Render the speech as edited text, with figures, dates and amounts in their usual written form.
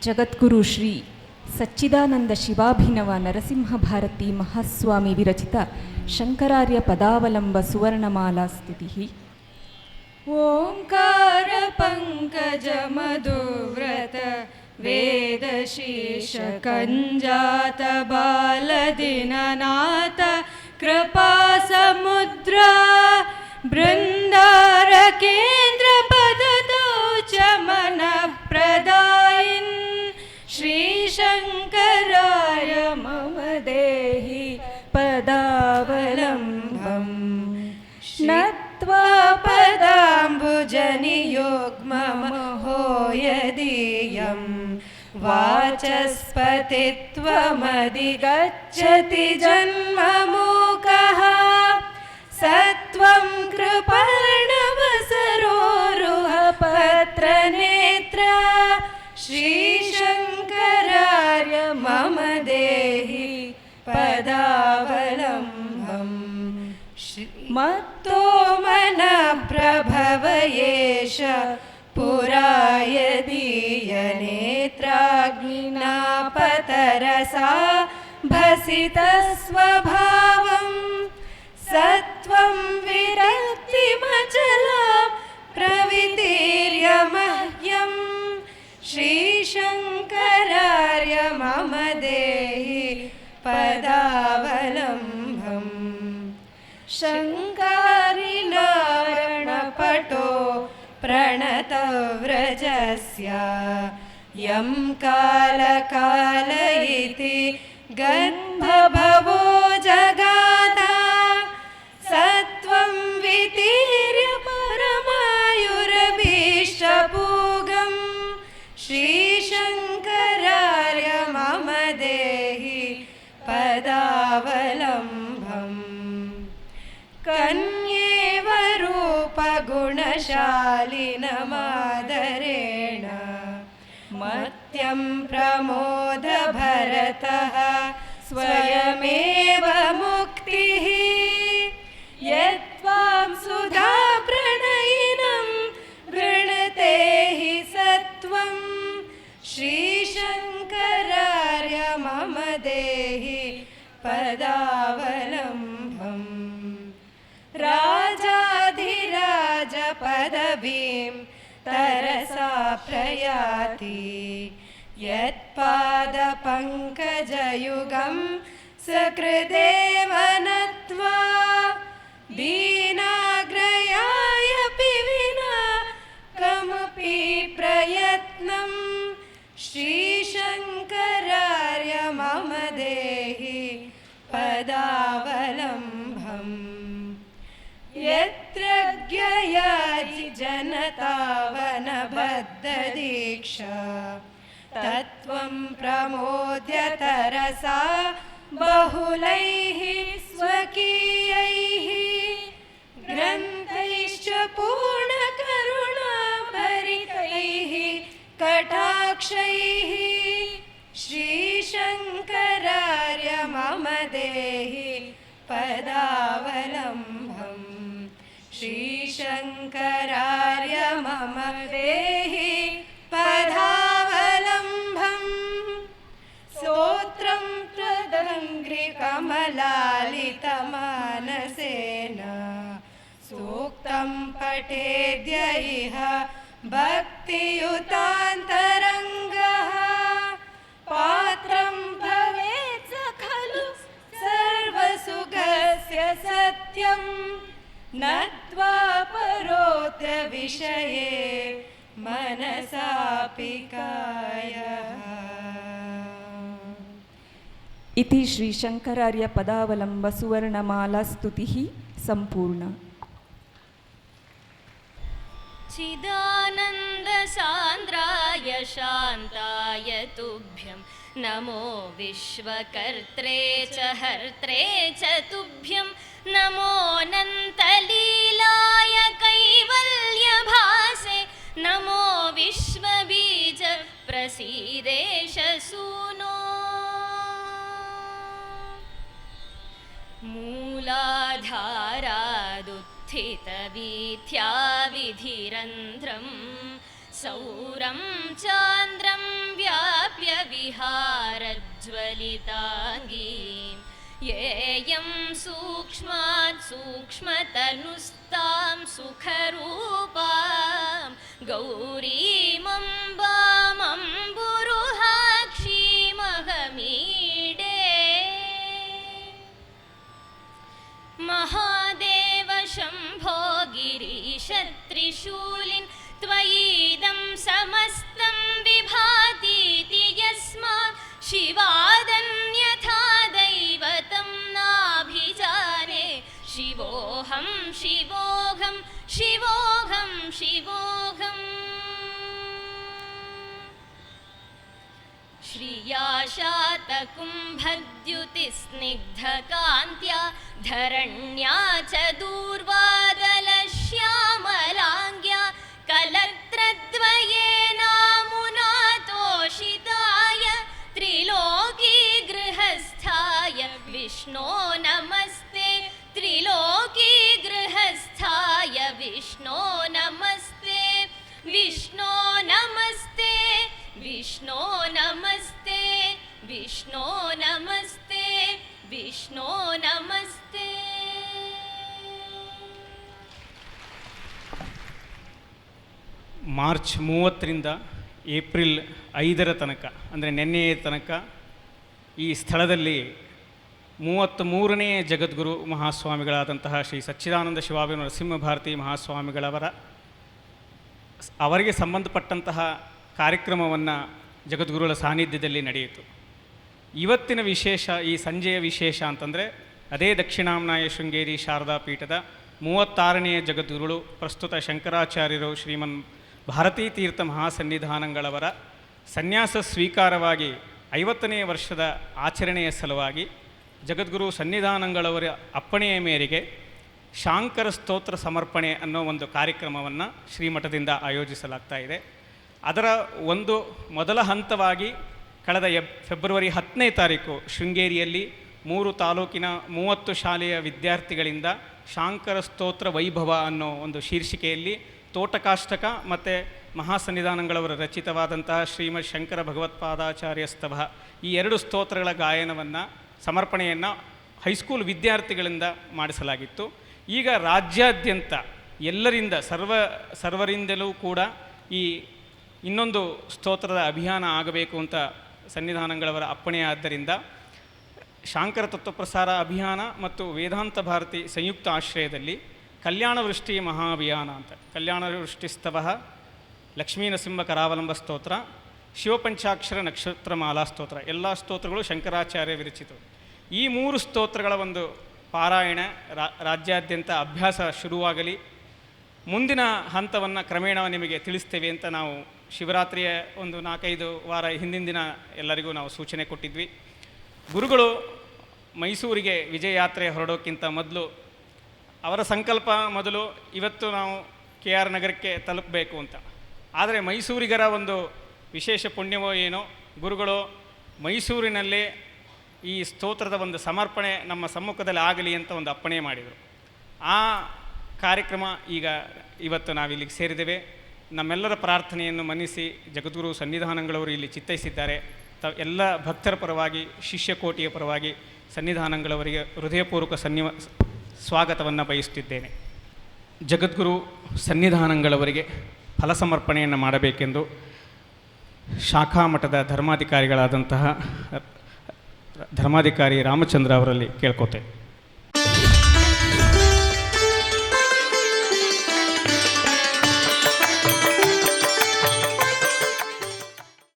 ಜಗದ್ಗುರು ಶ್ರೀ ಸಚ್ಚಿದಾನಂದ ಶಿವಾಭಿನವ ನರಸಿಂಹ ಭಾರತಿ ಮಹಾಸ್ವಾಮಿ ವಿರಚಿತ ಶಂಕರಾರ್ಯ ಪದಾವಲಂಬ ಸುವರ್ಣಮಾಲಾ ಸ್ತುತಿ. ಓಂಕಾರ ಪಂಕಜ ಮಧುವ್ರತ ವೇದ ಶೀರ್ಷ ಕಂಜಾತ ಬಾಲ ದಿನನಾಥ ಕೃಪಾ ಸಮುದ್ರ ಬೃಂದಾರ ಕೇಂದ್ರ ಪದದೋಚ ಮನ ಪ್ರದಾಯಿನ್ ಶ್ರೀ ಶಂಕರಾಯ ಮಮ ದೇಹಿ ಪದಾವಲಂಬಂ ನತ್ವಾ ಪದಾಂಬುಜನಿಯೋಗ್ಮಮಹೋ ಯದೀಯಂ ವಾಚಸ್ಪತಿತ್ವಮಧಿಗಚ್ಚತಿ ಜನ್ಮಮೂಕಃ ಸತ್ವಂ ಕೃಪರ್ಣವಸರೋರುಹ ಪತ್ರನೇತ್ರ ಶ್ರೀಶಂಕರಾರ್ಯ ಮಮ ದೇಹಿ ಪದಾವಲಂಬಂ ಮತ್ತೋ ಮನ ಪ್ರಭವಯೇಷ ಪುರಾಯದೀಯನೇತ್ರಾಗ್ನಿನಾ ಪತರಸಾ ಭಸಿತ ಸ್ವಭಾವಂ ಸತ್ವಂ ವಿರಕ್ತಿಮಚಲ ಪ್ರವಿತೀರ್ಯ ಮಹ್ಯಂ ಶ್ರೀಶಂಕರಾರ್ಯ ಮಮ ದೇಹಿ ಪದಾವಲಂಬಂ ಶಂಕಾರಿನಾರಣಪಟೋ ಪ್ರಣತವ್ರಜಸ್ಯ ಯಂ ಕಾಲಕಾಲ ಇತಿ ಗರ್ಭಭವೋ ಜಗಾತ ಸತ್ವಂ ವಿತೀರ್ಯ ಪರಮಾಯುರಭೀಷ್ಟಪೂಗಂ ಶ್ರೀಶಂಕರಾರ್ಯ ಮಮ ದೇಹಿ ಪದಾವಲಂಬಂ ಕನ್ಯೇವ ರೂಪಗುಣಶಾಲಿನಮಾದರೇಣ ಮತ್ಯಂ ಪ್ರಮೋದ ಭರತಃ ಸ್ವಯಮೇವ ಮುಕ್ತಿಃ ಯತ್ವಾಂ ಸುಧಾ ಪ್ರಣಯಿನಂ ಗೃಣತೆ ಹಿ ಸತ್ವಂ ಶ್ರೀಶಂಕರಾರ್ಯ ಮಮ ದೇಹಿ ಪದಾವಲಂಬಂ ರಾಜಾಧಿರಾಜ ಪದವೀಂ ತರಸಾ ಪ್ರಯಾತಿ ಯತ್ಪಾದ ಪಂಕಜಯುಗಂ ಸಕೃದೇವ ನತ್ವಾ ದೀನಾಗ್ರಯಾಯಪಿ ವಿನಾ ಕಮಪಿ ಪ್ರಯತ್ನಂ ಶ್ರೀಶಂಕರಾರ್ಯ ಮಮ ದೇಹಿ ಪದಾವಲಂಬಂ ಯತ್ರ ಜ್ಞಯಾತಿ ಜನತಾವನಬದ್ಧದೀಕ್ಷಾ ತತ್ವಂ ಪ್ರಮೋದ್ಯ ತರಸಾ ಬಹುಲೈಃ ಸ್ವಕೀಯೈಃ ಗ್ರಂಥೈಶ್ಚ ಪೂರ್ಣಕರುಣಾಭರಿತೈಃ ಕಟಾಕ್ಷೈಃ ಶ್ರೀಶಂಕರಾರ್ಯ ಮಮ ದೇಹಿ ಪದಾವಲಂಬಂ ಶ್ರೀಶಂಕರಾರ್ಯ ಮಮ ದೇಹಿ ಪದಾವಲಂಬಂ ಸ್ತೋತ್ರಂ ತ್ವದಂಘ್ರಿ ಕಮಲಾಲಿತಮಾನಸೇನ ಸೂಕ್ತಂ ಪಠೇದ್ಯ ಇಹ ಭಕ್ತಿಯುತಾಂತರಂಗಃ ಪಾತ್ರಂ ಭವೇತ್ ಸ ಖಲು ಸರ್ವಸುಖಸ್ಯ ಸತ್ಯಂ ನತ್ವಾ ಪರೋತ್ಯ ವಿಷಯೇ ಮನಸಾಪಿ ಕಾಯಃ. ಇತಿ ಶ್ರೀ ಶಂಕರಾರ್ಯ ಪದಾವಲಂಬ ಸುವರ್ಣಮಾಲಾ ಸ್ತುತಿ ಸಂಪೂರ್ಣ. ಚಿದಾನಂದ ಸಾಂದ್ರಾಯ ಶಾಂತಾಯ ತುಭ್ಯಂ ನಮೋ ವಿಶ್ವಕರ್ತ್ರೇ ಚ ಹರ್ತ್ರೇ ಚ ತುಭ್ಯಂ ನಮೋ ಅನಂತಲೀಲಾಯ ಕೈವಲ್ಯ ಭಾಸೆ ನಮೋ ವಿಶ್ವಬೀಜ ಪ್ರಸೀದೇಶ ಸೂನೋ ಮೂಲಾಧಾರಾದುತ್ಥಿತವೀಥ್ಯಾ ವಿಧಿರಂಧ್ರಂ सौरं चान्द्रं व्याप्य विहारज्वलिताङ्गीं येयं सूक्ष्मात् सूक्ष्मतनुस्तां सुखरूपां गौरीमम्बामम्बुरुहाक्षीमहमीडे महादेव शम्भो गिरीश त्रिशूलिन् त्वयीदं समस्तं विभातीति यस्मात् शिवादन्यथा दैवतं नाभिजाने शिवोऽहं शिवोऽहं शिवोऽहं शिवोऽहम् श्रिया शातकुम्भद्युतिस्निग्धकान्त्या धरण्या च दूर्वादलश्यामलाङ्ग्या कलत्रद्वयेनामुना तोषिताय त्रिलोकीगृहस्थाय विष्णो नमस्ते त्रिलोकीगृहस्थाय विष्णो नमस्ते विष्णो नमस्ते विष्णो नमस्ते विष्णो नमस्ते विष्णो नमस्ते ಮಾರ್ಚ್ 30ರಿಂದ ಏಪ್ರಿಲ್ 5ರ ತನಕ ಅಂದರೆ ನಿನ್ನೆಯ ತನಕ ಈ ಸ್ಥಳದಲ್ಲಿ 33ನೇ ಜಗದ್ಗುರು ಮಹಾಸ್ವಾಮಿಗಳಾದಂತಹ ಶ್ರೀ ಸಚ್ಚಿದಾನಂದ ಶಿವಾಭಿನವ ನರಸಿಂಹ ಭಾರತಿ ಮಹಾಸ್ವಾಮಿಗಳವರ ಅವರಿಗೆ ಸಂಬಂಧಪಟ್ಟಂತಹ ಕಾರ್ಯಕ್ರಮವನ್ನು ಜಗದ್ಗುರುಗಳ ಸಾನ್ನಿಧ್ಯದಲ್ಲಿ ನಡೆಯಿತು. ಇವತ್ತಿನ ವಿಶೇಷ, ಈ ಸಂಜೆಯ ವಿಶೇಷ ಅಂತಂದರೆ ಅದೇ ದಕ್ಷಿಣಾಮ್ನಾಯ ಶೃಂಗೇರಿ ಶಾರದಾ ಪೀಠದ 36ನೇ ಜಗದ್ಗುರುಗಳು ಪ್ರಸ್ತುತ ಶಂಕರಾಚಾರ್ಯರು ಶ್ರೀಮನ್ ಭಾರತೀ ತೀರ್ಥ ಮಹಾಸನ್ನಿಧಾನಗಳವರ ಸನ್ಯಾಸ ಸ್ವೀಕಾರವಾಗಿ 50ನೇ ವರ್ಷದ ಆಚರಣೆಯ ಸಲುವಾಗಿ ಜಗದ್ಗುರು ಸನ್ನಿಧಾನಗಳವರ ಅಪ್ಪಣೆಯ ಮೇರೆಗೆ ಶಾಂಕರ ಸ್ತೋತ್ರ ಸಮರ್ಪಣೆ ಅನ್ನೋ ಒಂದು ಕಾರ್ಯಕ್ರಮವನ್ನು ಶ್ರೀಮಠದಿಂದ ಆಯೋಜಿಸಲಾಗ್ತಾ ಇದೆ. ಅದರ ಒಂದು ಮೊದಲ ಹಂತವಾಗಿ ಕಳೆದ ಫೆಬ್ರವರಿ 10ನೇ ತಾರೀಕು ಶೃಂಗೇರಿಯಲ್ಲಿ 3 ತಾಲೂಕಿನ 30 ಶಾಲೆಯ ವಿದ್ಯಾರ್ಥಿಗಳಿಂದ ಶಾಂಕರ ಸ್ತೋತ್ರ ವೈಭವ ಅನ್ನೋ ಒಂದು ಶೀರ್ಷಿಕೆಯಲ್ಲಿ ತೋಟಕಾಷ್ಟಕ ಮತ್ತು ಮಹಾಸನ್ನಿಧಾನಗಳವರ ರಚಿತವಾದಂತಹ ಶ್ರೀಮದ್ ಶಂಕರ ಭಗವತ್ಪಾದಾಚಾರ್ಯ ಸ್ತವ ಈ 2 ಸ್ತೋತ್ರಗಳ ಗಾಯನವನ್ನು ಸಮರ್ಪಣೆಯನ್ನು ಹೈಸ್ಕೂಲ್ ವಿದ್ಯಾರ್ಥಿಗಳಿಂದ ಮಾಡಿಸಲಾಗಿತ್ತು. ಈಗ ರಾಜ್ಯಾದ್ಯಂತ ಎಲ್ಲರಿಂದ ಸರ್ವರಿಂದಲೂ ಕೂಡ ಈ ಇನ್ನೊಂದು ಸ್ತೋತ್ರದ ಅಭಿಯಾನ ಆಗಬೇಕು ಅಂತ ಸನ್ನಿಧಾನಗಳವರ ಅಪ್ಪಣೆ ಆದ್ದರಿಂದ ಶಾಂಕರ ತತ್ವಪ್ರಸಾರ ಅಭಿಯಾನ ಮತ್ತು ವೇದಾಂತ ಭಾರತಿ ಸಂಯುಕ್ತ ಆಶ್ರಯದಲ್ಲಿ ಕಲ್ಯಾಣ ವೃಷ್ಟಿ ಮಹಾ ಅಭಿಯಾನ ಅಂತ ಕಲ್ಯಾಣ ವೃಷ್ಟಿಸ್ತವ ಲಕ್ಷ್ಮೀ ನರಸಿಂಹ ಕರಾವಲಂಬ ಸ್ತೋತ್ರ ಶಿವಪಂಚಾಕ್ಷರ ನಕ್ಷತ್ರ ಮಾಲಾ ಸ್ತೋತ್ರ ಎಲ್ಲ ಸ್ತೋತ್ರಗಳು ಶಂಕರಾಚಾರ್ಯ ವಿರಚಿತವು. ಈ 3 ಸ್ತೋತ್ರಗಳ ಒಂದು ಪಾರಾಯಣ ರಾಜ್ಯಾದ್ಯಂತ ಅಭ್ಯಾಸ ಶುರುವಾಗಲಿ. ಮುಂದಿನ ಹಂತವನ್ನು ಕ್ರಮೇಣ ನಿಮಗೆ ತಿಳಿಸ್ತೇವೆ ಅಂತ ನಾವು ಶಿವರಾತ್ರಿಯ ಒಂದು 4-5 ವಾರ ಹಿಂದಿನ ದಿನ ಎಲ್ಲರಿಗೂ ನಾವು ಸೂಚನೆ ಕೊಟ್ಟಿದ್ವಿ. ಗುರುಗಳು ಮೈಸೂರಿಗೆ ವಿಜಯಯಾತ್ರೆ ಹೊರಡೋಕ್ಕಿಂತ ಮೊದಲು ಅವರ ಸಂಕಲ್ಪ ಮೊದಲು ಇವತ್ತು ನಾವು KR ನಗರಕ್ಕೆ ತಲುಪಬೇಕು ಅಂತ. ಆದರೆ ಮೈಸೂರಿಗರ ಒಂದು ವಿಶೇಷ ಪುಣ್ಯವೋ ಏನೋ ಗುರುಗಳು ಮೈಸೂರಿನಲ್ಲೇ ಈ ಸ್ತೋತ್ರದ ಒಂದು ಸಮರ್ಪಣೆ ನಮ್ಮ ಸಮ್ಮುಖದಲ್ಲಿ ಆಗಲಿ ಅಂತ ಒಂದು ಅಪ್ಪಣೆ ಮಾಡಿದರು. ಆ ಕಾರ್ಯಕ್ರಮ ಇವತ್ತು ನಾವಿಲ್ಲಿಗೆ ಸೇರಿದ್ದೇವೆ. ನಮ್ಮೆಲ್ಲರ ಪ್ರಾರ್ಥನೆಯನ್ನು ಮನ್ನಿಸಿ ಜಗದ್ಗುರು ಸನ್ನಿಧಾನಗಳವರು ಇಲ್ಲಿ ಚಿತ್ತೈಸಿದ್ದಾರೆ. ಎಲ್ಲ ಭಕ್ತರ ಪರವಾಗಿ ಶಿಷ್ಯಕೋಟಿಯ ಪರವಾಗಿ ಸನ್ನಿಧಾನಗಳವರಿಗೆ ಹೃದಯಪೂರ್ವಕ ಸ್ವಾಗತವನ್ನು ಬಯಸುತ್ತಿದ್ದೇನೆ. ಜಗದ್ಗುರು ಸನ್ನಿಧಾನಗಳವರಿಗೆ ಫಲ ಸಮರ್ಪಣೆಯನ್ನು ಮಾಡಬೇಕೆಂದು ಶಾಖಾ ಮಠದ ಧರ್ಮಾಧಿಕಾರಿಗಳಾದಂತಹ ಧರ್ಮಾಧಿಕಾರಿ ರಾಮಚಂದ್ರ ಅವರಲ್ಲಿ ಕೇಳ್ಕೋತೇನೆ.